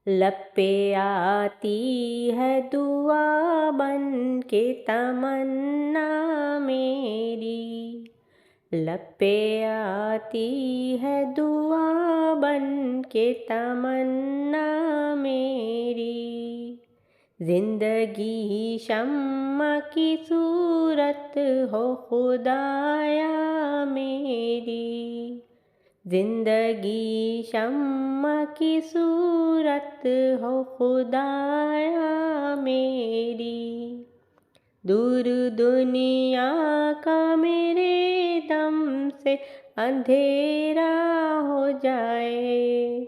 लब पे आती है दुआ बन के तमन्ना मेरी, लब पे आती है दुआ बन के तमन्ना मेरी। जिंदगी शम्मा की सूरत हो खुदाया मेरी, जिंदगी शम्मा की सूरत हो खुदाया मेरी। दूर दुनिया का मेरे दम से अंधेरा हो जाए,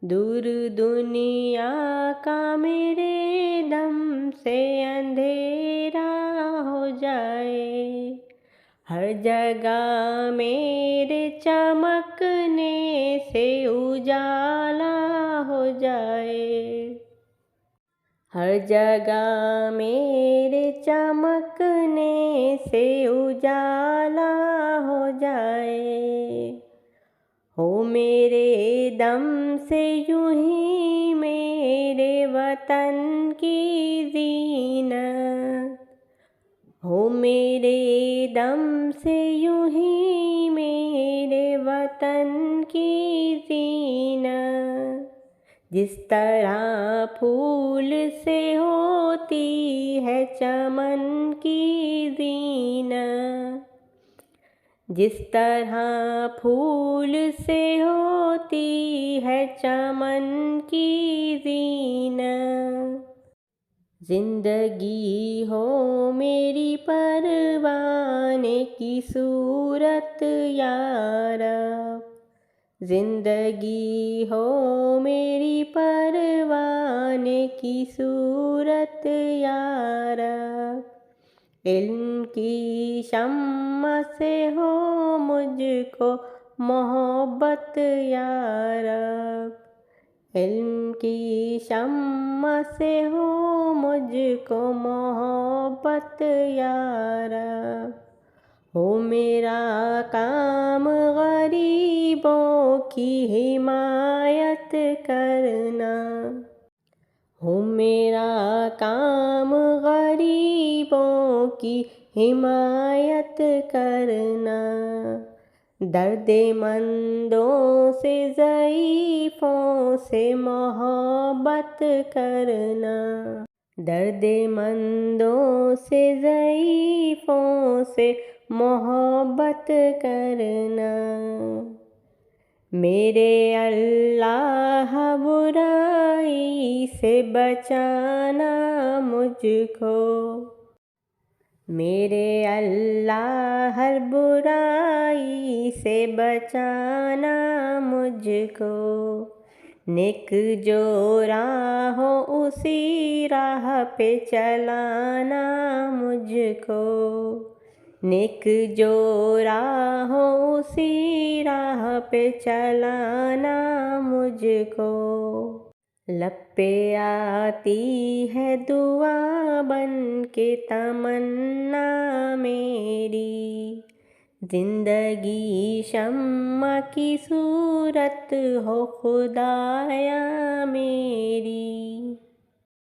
दूर दुनिया का मेरे दम से अंधेरा हो जाए। हर जगह मेरे चमकने से उजाला हो जाए, हर जगह मेरे चमकने से उजाला हो जाए। हो मेरे दम से यूं ही मेरे वतन की ज़ीनत, हो मेरे दम से यूं ही मेरे वतन की ज़ीनत। जिस तरह फूल से होती है चमन की ज़ीनत, जिस तरह फूल से होती है चमन की ज़ीनत। जिंदगी हो मेरी परवाने की सूरत यारा, जिंदगी हो मेरी परवाने की सूरत यारा। इल्म की शम्मा से हो मुझको मोहब्बत यारा, इल्म की शम्मा से हो मुझको मोहब्बत यारा। हो मेरा काम गरीबों की हिमायत करना, हो मेरा काम गरीबों की हिमायत करना। दर्देमंदों से ज़ईफ़ों से मोहब्बत करना, दर्देमंदों से ज़ईफ़ों से मोहब्बत करना। मेरे अल्लाह बुराई से बचाना मुझको, मेरे अल्लाह हर बुराई से बचाना मुझको। नेक जो राह हो उसी राह पे चलाना मुझको, नेक जो राह हो उसी राह पे चलाना मुझको। लब पे आती है दुआ बन के तमन्ना मेरी, जिंदगी शम्मा की सूरत हो खुदाया मेरी।